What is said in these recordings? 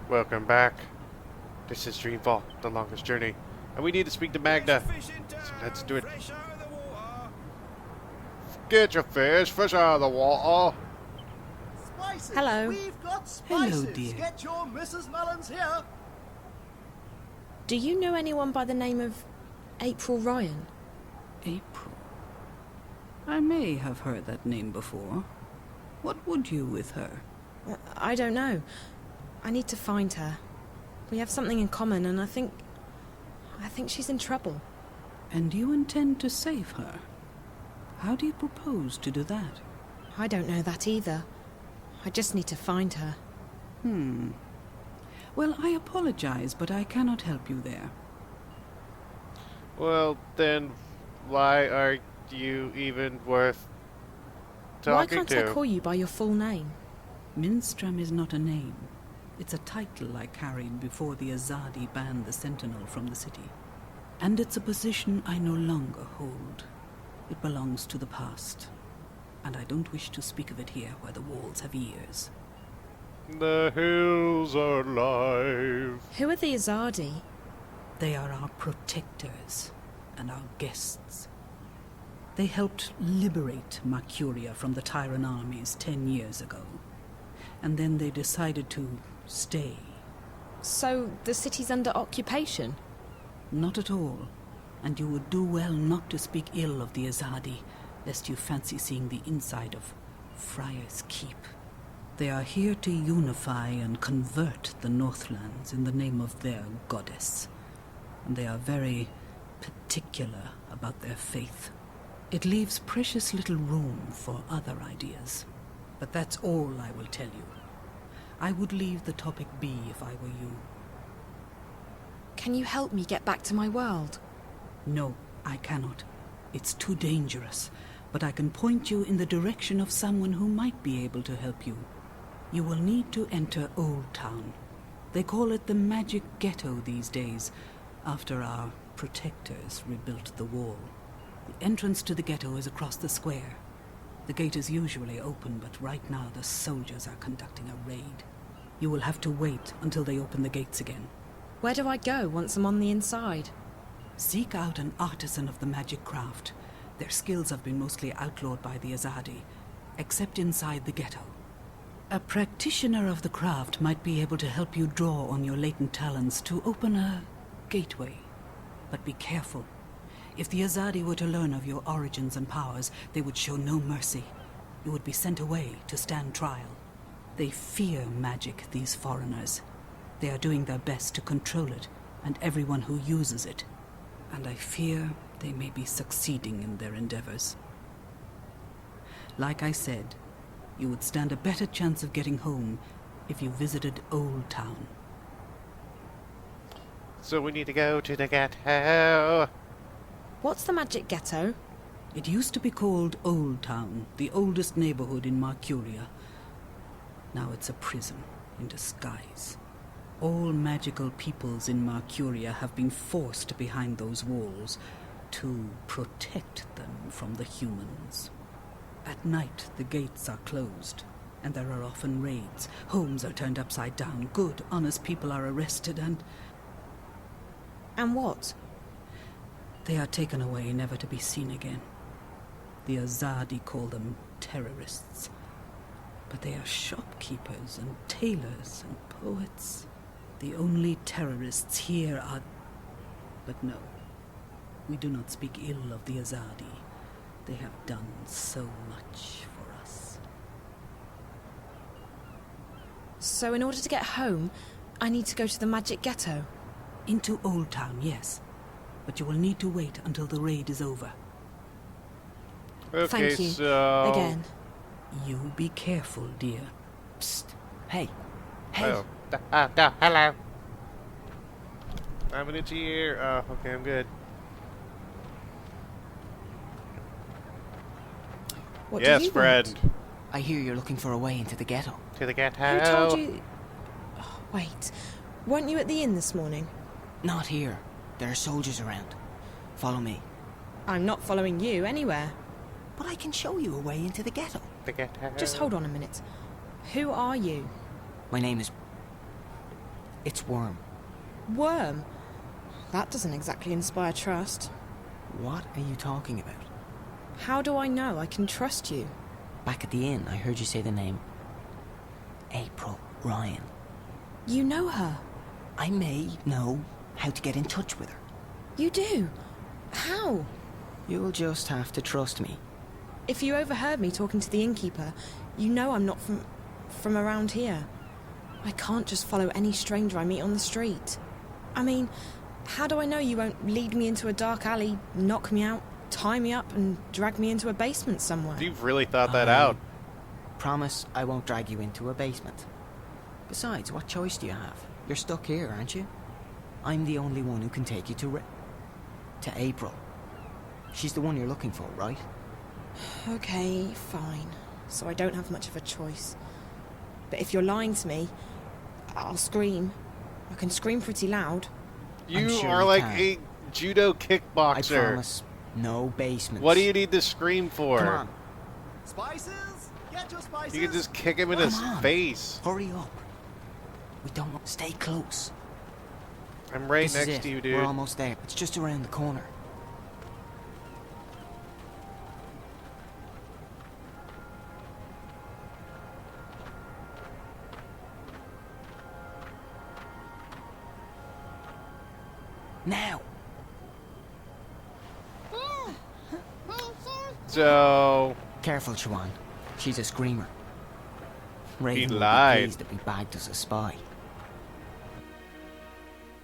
Welcome back. This is Dreamfall, the longest journey. And we need to speak to Magda. So let's do it. Get your fish fresh out of the water. Spices. Hello. We've got spices. Hello, dear. Get your Mrs. Mullins here. Do you know anyone by the name of April Ryan? April. I may have heard that name before. What would you with her? I don't know. I need to find her. We have something in common, and I think she's in trouble. And you intend to save her? How do you propose to do that? I don't know that either. I just need to find her. Well, I apologize, but I cannot help you there. Well, then, why are you even worth talking Why can't to? I call you by your full name? Minstrom is not a name. It's a title I carried before the Azadi banned the Sentinel from the city. And it's a position I no longer hold. It belongs to the past. And I don't wish to speak of it here where the walls have ears. The hills are alive. Who are the Azadi? They are our protectors and our guests. They helped liberate Mercuria from the Tyran armies 10 years ago. And then they decided to stay. So the city's under occupation? Not at all. And you would do well not to speak ill of the Azadi, lest you fancy seeing the inside of Friar's Keep. They are here to unify and convert the Northlands in the name of their goddess. And they are very particular about their faith. It leaves precious little room for other ideas. But that's all I will tell you. I would leave the topic be if I were you. Can you help me get back to my world? No, I cannot. It's too dangerous. But I can point you in the direction of someone who might be able to help you. You will need to enter Old Town. They call it the Magic Ghetto these days, after our protectors rebuilt the wall. The entrance to the ghetto is across the square. The gate is usually open, but right now the soldiers are conducting a raid. You will have to wait until they open the gates again. Where do I go once I'm on the inside? Seek out an artisan of the magic craft. Their skills have been mostly outlawed by the Azadi, except inside the ghetto. A practitioner of the craft might be able to help you draw on your latent talents to open a gateway. But be careful. If the Azadi were to learn of your origins and powers, they would show no mercy. You would be sent away to stand trial. They fear magic, these foreigners. They are doing their best to control it, and everyone who uses it. And I fear they may be succeeding in their endeavors. Like I said, you would stand a better chance of getting home if you visited Old Town. So we need to go to the ghetto. What's the Magic Ghetto? It used to be called Old Town, the oldest neighborhood in Mercuria. Now it's a prison in disguise. All magical peoples in Mercuria have been forced behind those walls to protect them from the humans. At night, the gates are closed, and there are often raids. Homes are turned upside down. Good, honest people are arrested and... And what? They are taken away, never to be seen again. The Azadi call them terrorists. But they are shopkeepers and tailors and poets. The only terrorists here are... But no, we do not speak ill of the Azadi. They have done so much for us. So in order to get home, I need to go to the Magic Ghetto? Into Old Town, yes. But you will need to wait until the raid is over. Okay, Thank you. so... Again. You be careful, dear. Psst. Hey. Hey. Oh. Hello. I'm an itchy ear. Oh, okay, I'm good. What Yes, do you friend. want? I hear you're looking for a way into the ghetto. To the ghetto. Who told you... Oh, wait. Weren't you at the inn this morning? Not here. There are soldiers around. Follow me. I'm not following you anywhere. But I can show you a way into the ghetto. The ghetto. Just hold on a minute. Who are you? My name is It's Worm. Worm? That doesn't exactly inspire trust. What are you talking about? How do I know I can trust you? Back at the inn, I heard you say the name April Ryan. You know her. I may know how to get in touch with her. You do? How? You'll just have to trust me. If you overheard me talking to the innkeeper, you know I'm not from around here. I can't just follow any stranger I meet on the street. I mean, how do I know you won't lead me into a dark alley, knock me out, tie me up, and drag me into a basement somewhere? You've really thought that out. Promise I won't drag you into a basement. Besides, what choice do you have? You're stuck here, aren't you? I'm the only one who can take you to April. She's the one you're looking for, right? Okay, fine. So I don't have much of a choice. But if you're lying to me, I'll scream. I can scream pretty loud. You sure are you like can. a judo I kickboxer. promise, no basements. What do you need to scream for? Come on, Spices? Get your spices. You can just kick him in his Come on. face. hurry up. We don't want... Stay close. I'm right This is next it. to you, dude. We're almost there. It's just around the corner. Now. So, Careful, Chuan. She's a screamer. Raven will be lied. pleased that we bagged us a spy.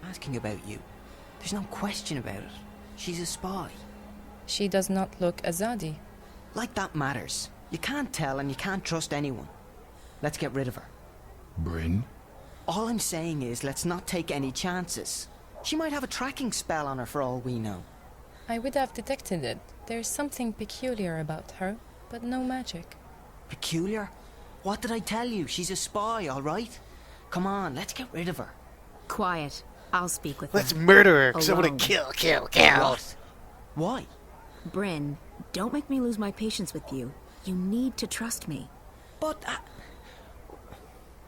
Asking about you. There's no question about it. She's a spy. She does not look Azadi. Like that matters. You can't tell and you can't trust anyone. Let's get rid of her. Bryn? All I'm saying is let's not take any chances. She might have a tracking spell on her for all we know. I would have detected it. There's something peculiar about her, but no magic. Peculiar? What did I tell you? She's a spy, all right? Come on, let's get rid of her. Quiet. I'll speak with let's them. murder her because I want Alone. to kill. What? Why? Bryn, don't make me lose my patience with you. You need to trust me. But...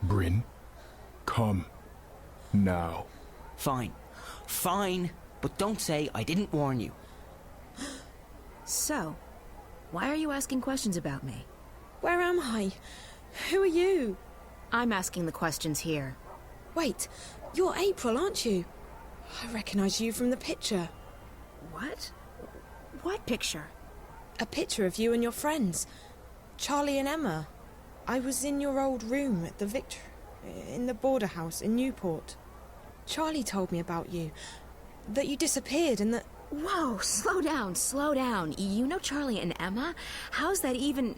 Bryn? Come. Now. Fine. Fine. But don't say I didn't warn you. So, why are you asking questions about me? Where am I? Who are you? I'm asking the questions here. Wait, you're April, aren't you? I recognize you from the picture. What? What picture? A picture of you and your friends. Charlie and Emma. I was in your old room at the in the border house in Newport. Charlie told me about you. That you disappeared and that... Whoa, slow down, slow down. You know Charlie and Emma? How's that even...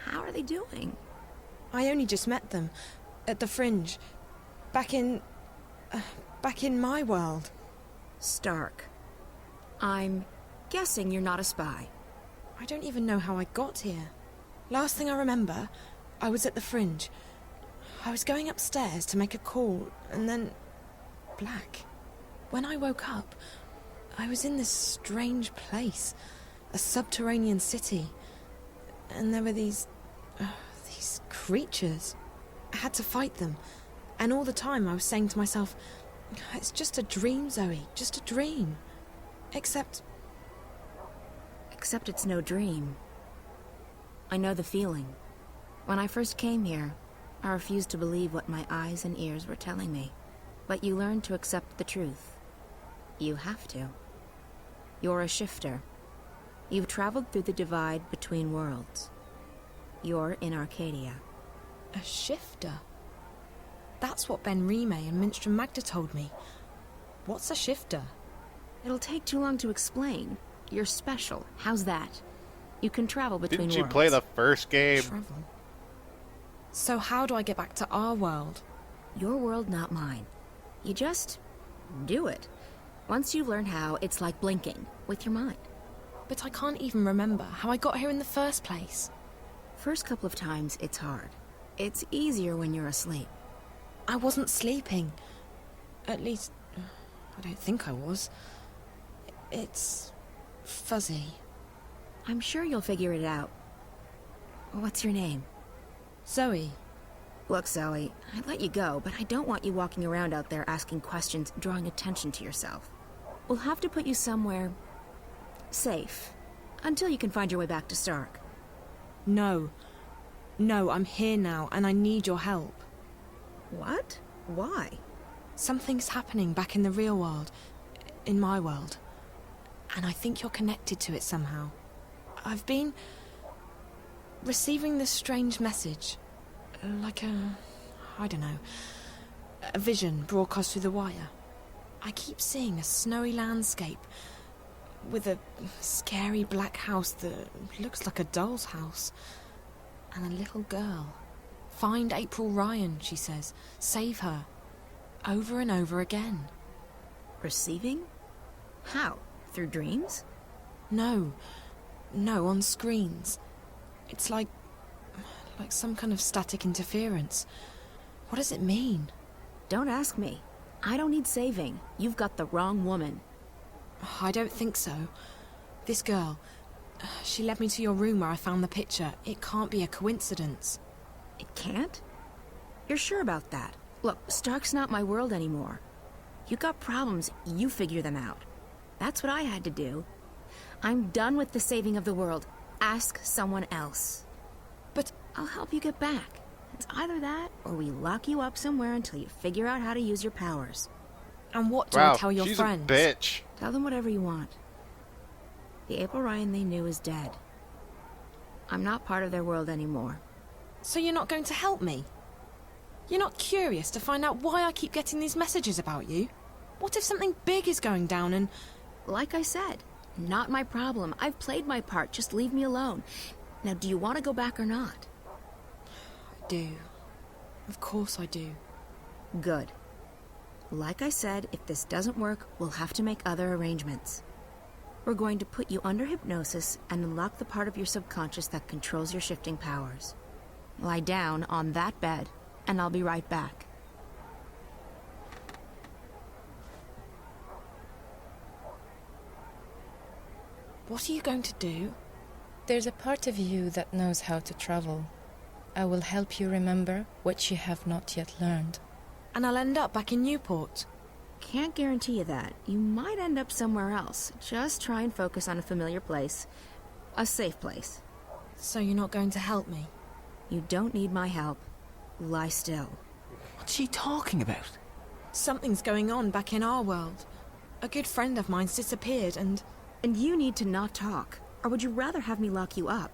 How are they doing? I only just met them. At the Fringe. Back in my world. Stark. I'm guessing you're not a spy. I don't even know how I got here. Last thing I remember, I was at the Fringe. I was going upstairs to make a call, and then... black. When I woke up, I was in this strange place. A subterranean city. And there were these creatures. I had to fight them. And all the time I was saying to myself, it's just a dream, Zoe, just a dream. Except Except it's no dream. I know the feeling. When I first came here, I refused to believe what my eyes and ears were telling me. But you learn to accept the truth. You have to. You're a shifter. You've traveled through the divide between worlds. You're in Arcadia. a shifter. That's what Ben Rime and Minstrom Magda told me. What's a shifter? It'll take too long to explain. You're special. How's that? You can travel between Didn't you worlds. play the first game? Travel. So how do I get back to our world? Your world, not mine. You just do it. Once you learn how, it's like blinking with your mind. But I can't even remember how I got here in the first place. First couple of times, it's hard. It's easier when you're asleep. I wasn't sleeping. At least, I don't think I was. It's fuzzy. I'm sure you'll figure it out. What's your name? Zoe. Look, Zoe, I'd let you go, but I don't want you walking around out there asking questions, drawing attention to yourself. We'll have to put you somewhere safe until you can find your way back to Stark. No. No, I'm here now, and I need your help. What? Why? Something's happening back in the real world. In my world. And I think you're connected to it somehow. I've been receiving this strange message. Like I don't know, a vision broadcast through the wire. I keep seeing a snowy landscape with a scary black house that looks like a doll's house. And a little girl. Find April Ryan, she says. Save her. Over and over again. Receiving? How? Through dreams? No, on screens. It's like some kind of static interference. What does it mean? Don't ask me. I don't need saving. You've got the wrong woman. I don't think so. This girl, she led me to your room where I found the picture. It can't be a coincidence. It can't? You're sure about that? Look, Stark's not my world anymore. You got problems, you figure them out. That's what I had to do. I'm done with the saving of the world. Ask someone else. But I'll help you get back. It's either that, or we lock you up somewhere until you figure out how to use your powers. And what do I tell your she's friends? a bitch. Tell them whatever you want. The April Ryan they knew is dead. I'm not part of their world anymore. So you're not going to help me? You're not curious to find out why I keep getting these messages about you? What if something big is going down and... Like I said, not my problem. I've played my part. Just leave me alone. Now, do you want to go back or not? I do. Of course I do. Good. Like I said, if this doesn't work, we'll have to make other arrangements. We're going to put you under hypnosis and unlock the part of your subconscious that controls your shifting powers. Lie down on that bed, and I'll be right back. What are you going to do? There's a part of you that knows how to travel. I will help you remember what you have not yet learned. And I'll end up back in Newport. Can't guarantee you that. You might end up somewhere else. Just try and focus on a familiar place. A safe place. So you're not going to help me? You don't need my help. Lie still. What's she talking about? Something's going on back in our world. A good friend of mine's disappeared and you need to not talk. Or would you rather have me lock you up?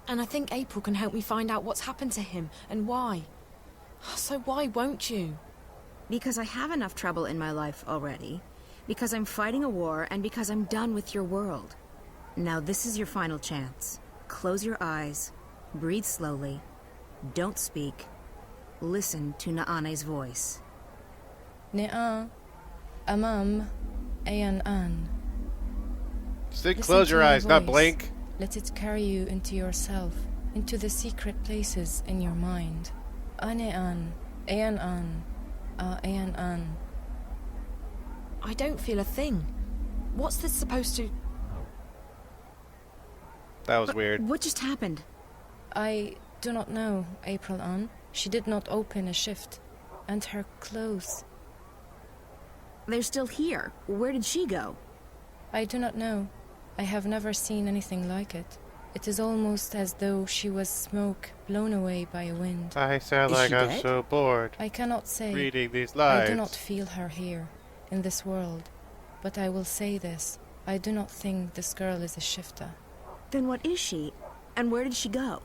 And I think April can help me find out what's happened to him and why. So why won't you? Because I have enough trouble in my life already. Because I'm fighting a war and because I'm done with your world. Now this is your final chance. Close your eyes. Breathe slowly. Don't speak. Listen to Naane's voice. Ne'a, Amam, Ayan An. Stick, Listen close to your my eyes, not voice. blink. Let it carry you into yourself, into the secret places in your mind. Ane'an, Ayan An, Ayan An. I don't feel a thing. What's this supposed to... That was weird. What just happened? I do not know, April An. She did not open a shift. And her clothes. They're still here. Where did she go? I do not know. I have never seen anything like it. It is almost as though she was smoke blown away by a wind. I sound Is like she I'm dead? so bored I cannot say. reading these I lines. do not feel her here, in this world. But I will say this. I do not think this girl is a shifter. Then what is she? And where did she go?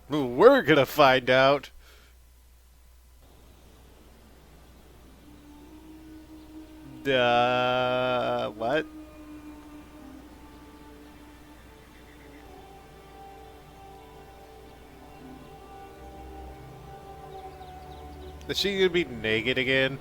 We're gonna find out. What? Is she gonna be naked again?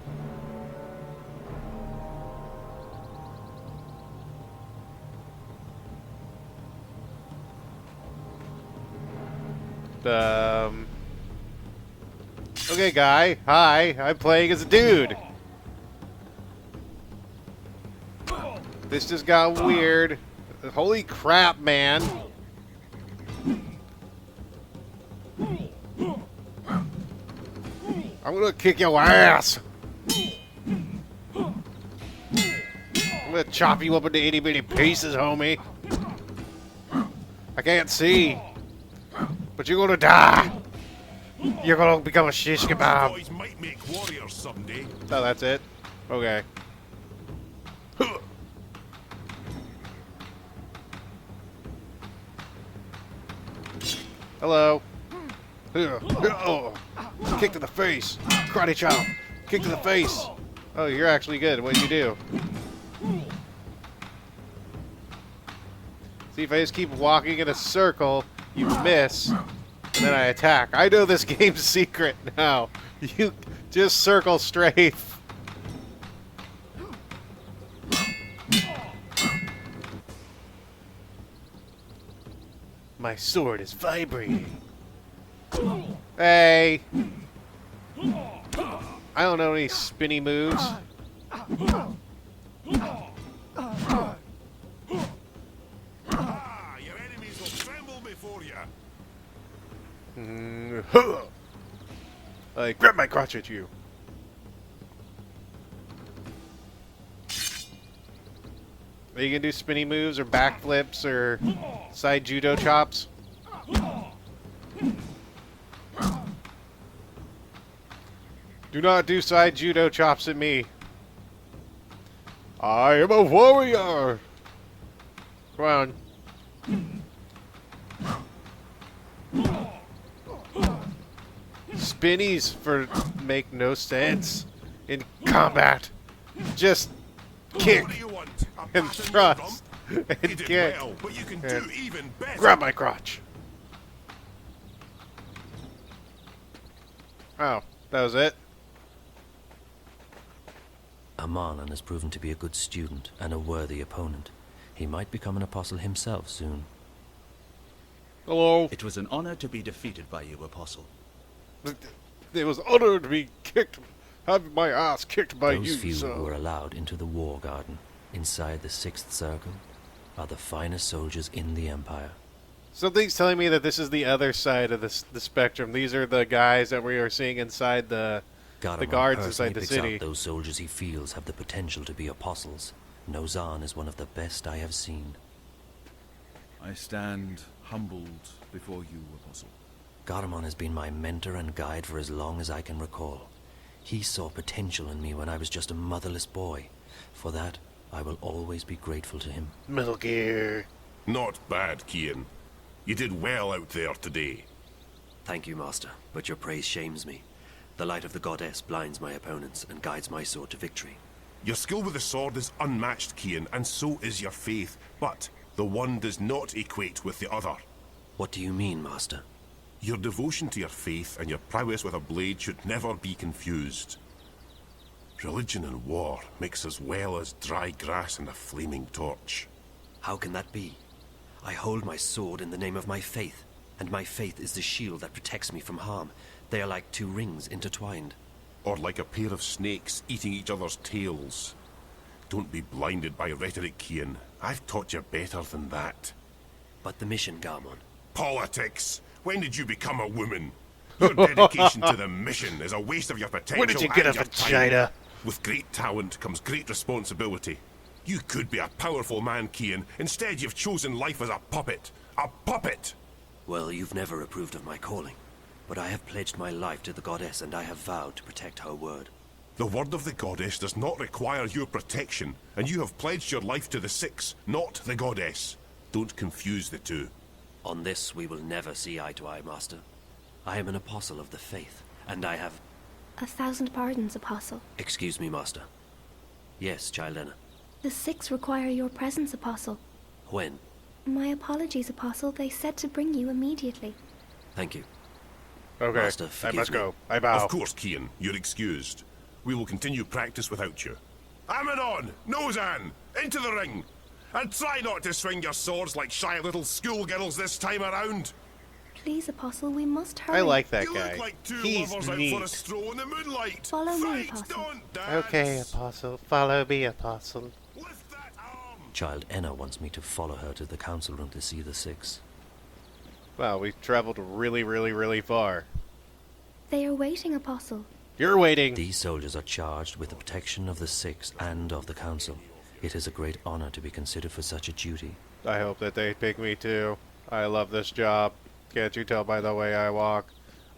Okay, guy. Hi, I'm playing as a dude. This just got weird. Holy crap, man. I'm gonna kick your ass. I'm gonna chop you up into itty bitty pieces, homie. I can't see, but you're gonna die. You're gonna become a shish kebab. Boys might make warriors someday. Oh, that's it? Okay. Hello. Oh. Kick to the face. Karate chop. Kick to the face. Oh, you're actually good. What do you do? See, if I just keep walking in a circle, you miss, and then I attack. I know this game's secret now. You just circle strafe. My sword is vibrating. Hey! I don't know any spinny moves. Your enemies will tremble before you. I grab my crotch at you. Are you gonna do spinny moves or backflips or side judo chops? Do not do side judo chops at me. I am a warrior. Come on. Spinnies for make no sense in combat. Just kick What do you want? A and pat on the thrust rump? and You did kick. well, but you can and do even better. grab my crotch. Oh, that was it? Amalan has proven to be a good student and a worthy opponent. He might become an apostle himself soon. Hello. It was an honor to be defeated by you, Apostle. It was honored to be kicked, have my ass kicked by Those you, few sir. who are allowed into the war garden, inside the Sixth Circle, are the finest soldiers in the Empire. Something's telling me that this is the other side of the spectrum. These are the guys that we are seeing inside the Garamond guards personally inside the picks city. out those soldiers he feels have the potential to be apostles. Nozan is one of the best I have seen. I stand humbled before you, Apostle. Garamond has been my mentor and guide for as long as I can recall. He saw potential in me when I was just a motherless boy. For that, I will always be grateful to him. Metal Gear. Not bad, Kian. You did well out there today. Thank you, Master, but your praise shames me. The light of the goddess blinds my opponents and guides my sword to victory. Your skill with the sword is unmatched, Kian, and so is your faith. But the one does not equate with the other. What do you mean, Master? Your devotion to your faith and your prowess with a blade should never be confused. Religion and war mix as well as dry grass and a flaming torch. How can that be? I hold my sword in the name of my faith, and my faith is the shield that protects me from harm. They are like two rings intertwined. Or like a pair of snakes eating each other's tails. Don't be blinded by rhetoric, Kian. I've taught you better than that. But the mission, Garmon. Politics! When did you become a woman? Your dedication to the mission is a waste of your potential. When did you get a and your time. vagina? With great talent comes great responsibility. You could be a powerful man, Kian. Instead, you've chosen life as a puppet. A puppet! Well, you've never approved of my calling. But I have pledged my life to the goddess, and I have vowed to protect her word. The word of the goddess does not require your protection, and you have pledged your life to the Six, not the goddess. Don't confuse the two. On this, we will never see eye to eye, Master. I am an apostle of the faith, and I have... 1,000 pardons, Apostle. Excuse me, Master. Yes, Child Enna. The Six require your presence, Apostle. When? My apologies, Apostle. They said to bring you immediately. Thank you. Okay, Master, I forgive must me. go. I bow. Of course, Kian. You're excused. We will continue practice without you. Amanon! Nozan! Into the ring! And try not to swing your swords like shy little schoolgirls this time around! Please, Apostle, we must hurry. I like that You guy. look like two He's lovers out neat. for a stroll in the moonlight! Follow me, Fight, Apostle. don't dance! Okay, Apostle. Follow me, Apostle. Lift that arm! Child Enna wants me to follow her to the council room to see the Six. Wow, we've traveled really, really, really far. They are waiting, Apostle. You're waiting. These soldiers are charged with the protection of the Six and of the Council. It is a great honor to be considered for such a duty. I hope that they pick me too. I love this job. Can't you tell by the way I walk?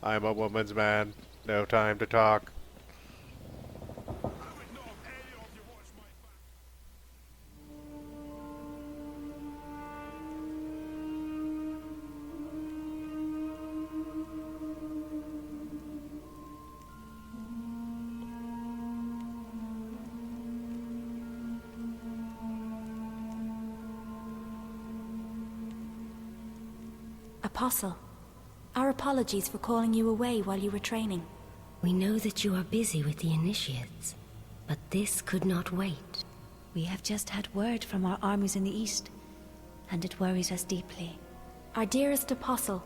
I'm a woman's man. No time to talk. Apostle, our apologies for calling you away while you were training. We know that you are busy with the initiates, but this could not wait. We have just had word from our armies in the east, and it worries us deeply. Our dearest Apostle,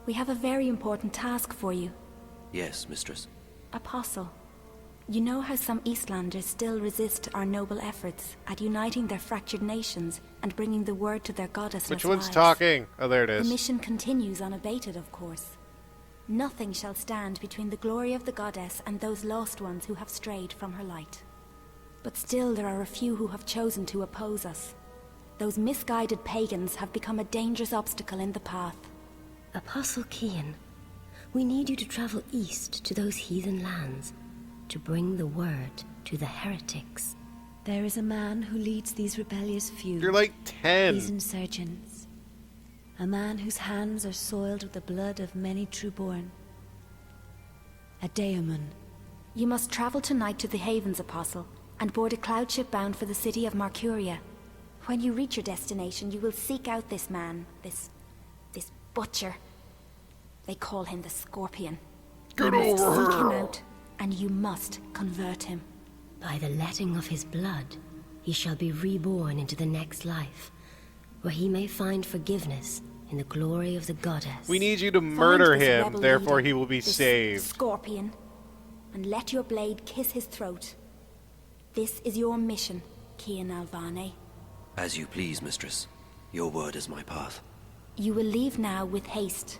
we have a very important task for you. Yes, mistress. Apostle, you know how some Eastlanders still resist our noble efforts at uniting their fractured nations and bringing the word to their goddessless Which one's lives. talking? Oh, there it is. The mission continues unabated, of course. Nothing shall stand between the glory of the goddess and those lost ones who have strayed from her light. But still there are a few who have chosen to oppose us. Those misguided pagans have become a dangerous obstacle in the path. Apostle Kian, we need you to travel east to those heathen lands, to bring the word to the heretics. There is a man who leads these rebellious few. You're like 10. These insurgents. A man whose hands are soiled with the blood of many true-born. A daemon. You must travel tonight to the Havens, Apostle, and board a cloud ship bound for the city of Marcuria. When you reach your destination, you will seek out this man, this butcher. They call him the Scorpion. Get you must over seek him here. out, and you must convert him. By the letting of his blood, he shall be reborn into the next life, where he may find forgiveness in the glory of the goddess. We need you to murder Find this him, rebel therefore leader, he will be this saved. Scorpion, and let your blade kiss his throat. This is your mission, Kian Alvane. As you please, mistress. Your word is my path. You will leave now with haste.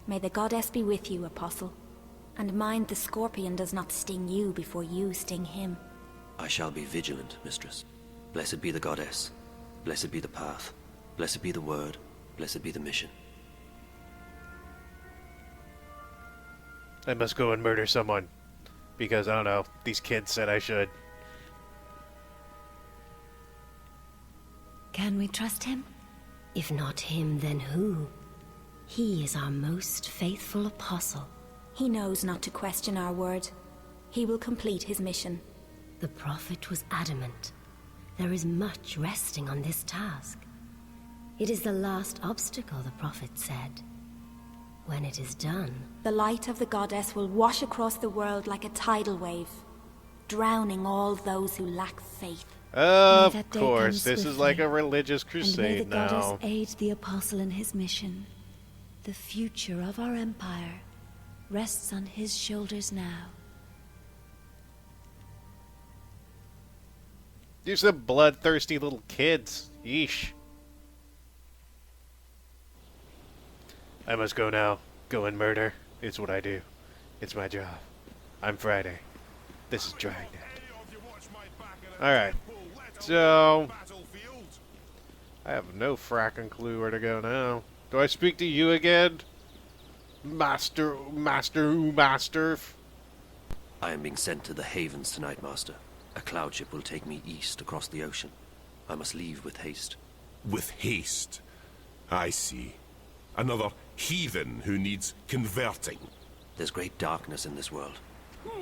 May the goddess be with you, Apostle. And mind the Scorpion does not sting you before you sting him. I shall be vigilant, mistress. Blessed be the goddess. Blessed be the path. Blessed be the word. Blessed be the mission. I must go and murder someone. Because, I don't know, these kids said I should. Can we trust him? If not him, then who? He is our most faithful apostle. He knows not to question our word. He will complete his mission. The prophet was adamant. There is much resting on this task. It is the last obstacle, the prophet said. When it is done, the light of the goddess will wash across the world like a tidal wave, drowning all those who lack faith. Of course, this is like a religious crusade and may the now. goddess aid the apostle in his mission. The future of our empire rests on his shoulders now. You're some bloodthirsty little kids. Yeesh. I must go now. Go and murder. It's what I do. It's my job. I'm Friday. This is Dragnet. Alright. So, I have no fracking clue where to go now. Do I speak to you again? Master. I am being sent to the Havens tonight, Master. A cloud ship will take me east across the ocean. I must leave with haste. With haste? I see. Another heathen who needs converting. There's great darkness in this world.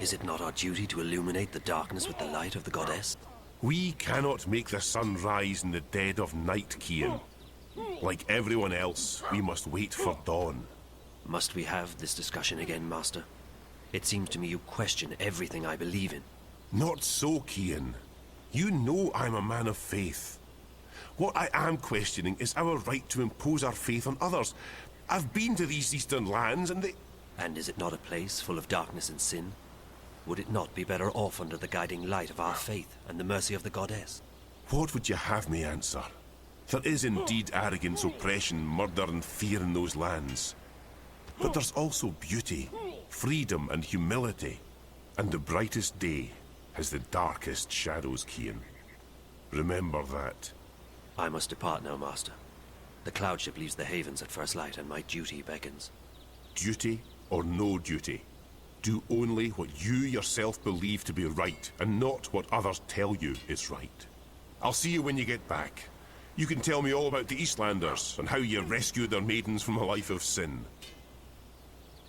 Is it not our duty to illuminate the darkness with the light of the goddess? We cannot make the sun rise in the dead of night, Kian. Like everyone else, we must wait for dawn. Must we have this discussion again, Master? It seems to me you question everything I believe in. Not so, Kian. You know I'm a man of faith. What I am questioning is our right to impose our faith on others. I've been to these eastern lands and they... And is it not a place full of darkness and sin? Would it not be better off under the guiding light of our faith and the mercy of the goddess? What would you have me answer? There is indeed arrogance, oppression, murder and fear in those lands. But there's also beauty, freedom and humility. And the brightest day has the darkest shadows, Cian. Remember that. I must depart now, Master. The cloud ship leaves the havens at first light, and my duty beckons. Duty or no duty. Do only what you yourself believe to be right, and not what others tell you is right. I'll see you when you get back. You can tell me all about the Eastlanders, and how you rescued their maidens from a life of sin.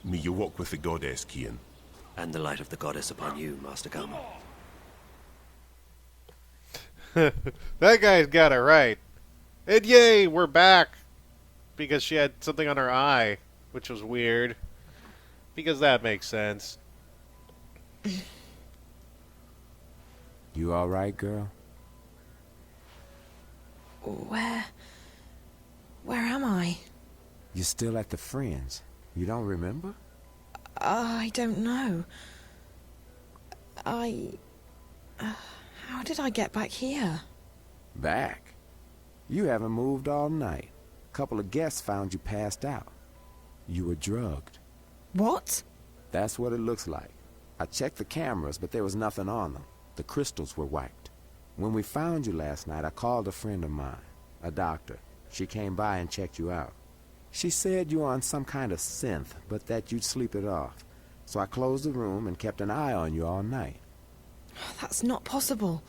May you walk with the goddess, Cian. And the light of the goddess upon you, Master Gama. That guy's got it right. And yay, we're back! Because she had something on her eye, which was weird. Because that makes sense. You alright, girl? Where am I? You're still at the Fringe. You don't remember? I don't know. How did I get back here? Back? You haven't moved all night. A couple of guests found you passed out. You were drugged. What? That's what it looks like. I checked the cameras, but there was nothing on them. The crystals were wiped. When we found you last night, I called a friend of mine, a doctor. She came by and checked you out. She said you were on some kind of synth, but that you'd sleep it off. So I closed the room and kept an eye on you all night. That's not possible.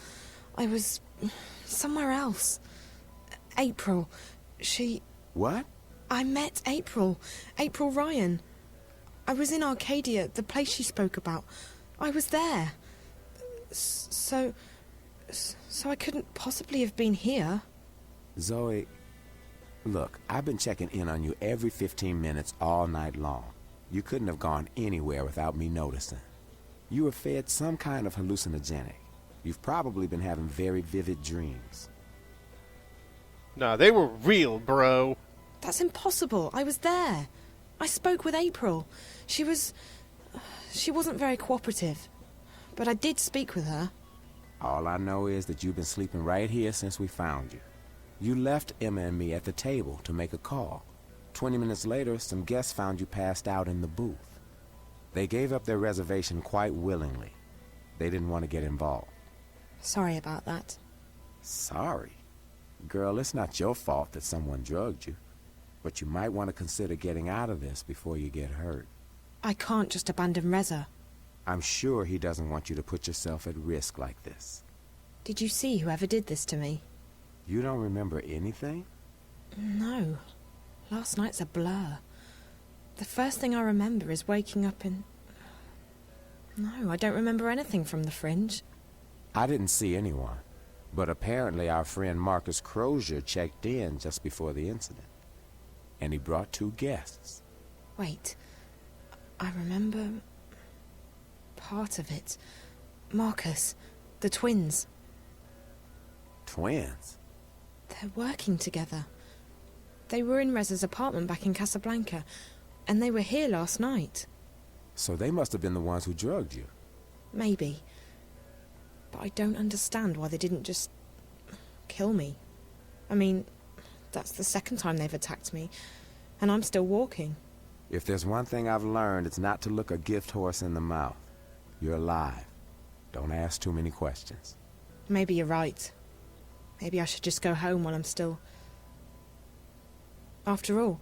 I was somewhere else. April, she... What? I met April. April Ryan. I was in Arcadia, the place she spoke about. I was there. So I couldn't possibly have been here. Zoe, look, I've been checking in on you every 15 minutes all night long. You couldn't have gone anywhere without me noticing. You were fed some kind of hallucinogenic. You've probably been having very vivid dreams. Nah, they were real, bro. That's impossible. I was there. I spoke with April. She wasn't very cooperative. But I did speak with her. All I know is that you've been sleeping right here since we found you. You left Emma and me at the table to make a call. 20 minutes later, some guests found you passed out in the booth. They gave up their reservation quite willingly. They didn't want to get involved. Sorry about that. Sorry? Girl, it's not your fault that someone drugged you. But you might want to consider getting out of this before you get hurt. I can't just abandon Reza. I'm sure he doesn't want you to put yourself at risk like this. Did you see whoever did this to me? You don't remember anything? No. Last night's a blur. The first thing I remember is waking up in... No, I don't remember anything from the Fringe. I didn't see anyone. But apparently our friend Marcus Crozier checked in just before the incident. And he brought 2 guests. Wait. I remember... part of it. Marcus. The twins. Twins? They're working together. They were in Reza's apartment back in Casablanca, and they were here last night. So they must have been the ones who drugged you. Maybe. But I don't understand why they didn't just... kill me. I mean, that's the second time they've attacked me, and I'm still walking. If there's one thing I've learned, it's not to look a gift horse in the mouth. You're alive. Don't ask too many questions. Maybe you're right. Maybe I should just go home while I'm still... After all,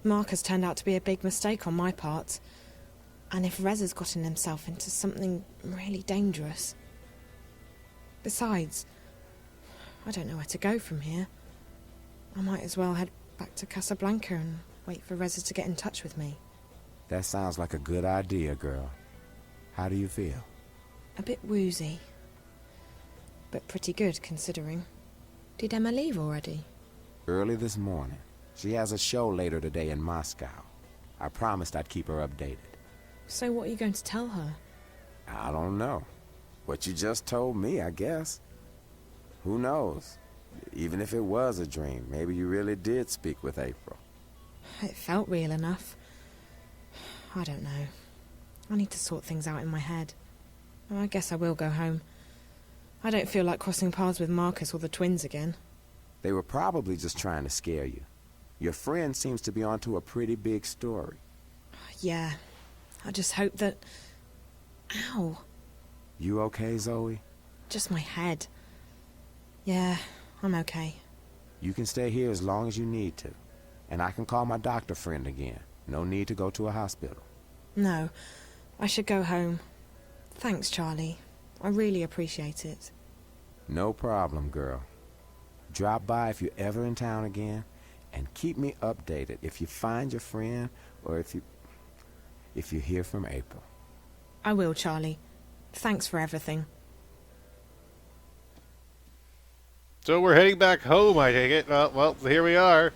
Marcus turned out to be a big mistake on my part. And if Reza's gotten himself into something really dangerous... Besides, I don't know where to go from here. I might as well head back to Casablanca and wait for Reza to get in touch with me. That sounds like a good idea, girl. How do you feel? A bit woozy. But pretty good, considering. Did Emma leave already? Early this morning. She has a show later today in Moscow. I promised I'd keep her updated. So what are you going to tell her? I don't know. What you just told me, I guess. Who knows? Even if it was a dream, maybe you really did speak with April. It felt real enough. I don't know. I need to sort things out in my head. I guess I will go home. I don't feel like crossing paths with Marcus or the twins again. They were probably just trying to scare you. Your friend seems to be onto a pretty big story. Yeah. I just hope that... Ow. You okay, Zoe? Just my head. Yeah, I'm okay. You can stay here as long as you need to. And I can call my doctor friend again. No need to go to a hospital. No, I should go home. Thanks, Charlie. I really appreciate it. No problem, girl. Drop by if you're ever in town again, and keep me updated if you find your friend or if you hear from April. I will, Charlie. Thanks for everything. So we're heading back home, I take it. Well, here we are.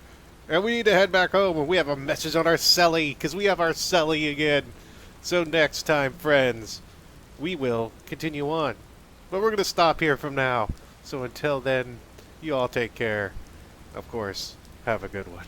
And we need to head back home, and we have a message on our celly, because we have our celly again. So next time, friends, we will continue on. But we're going to stop here from now. So until then, you all take care. Of course, have a good one.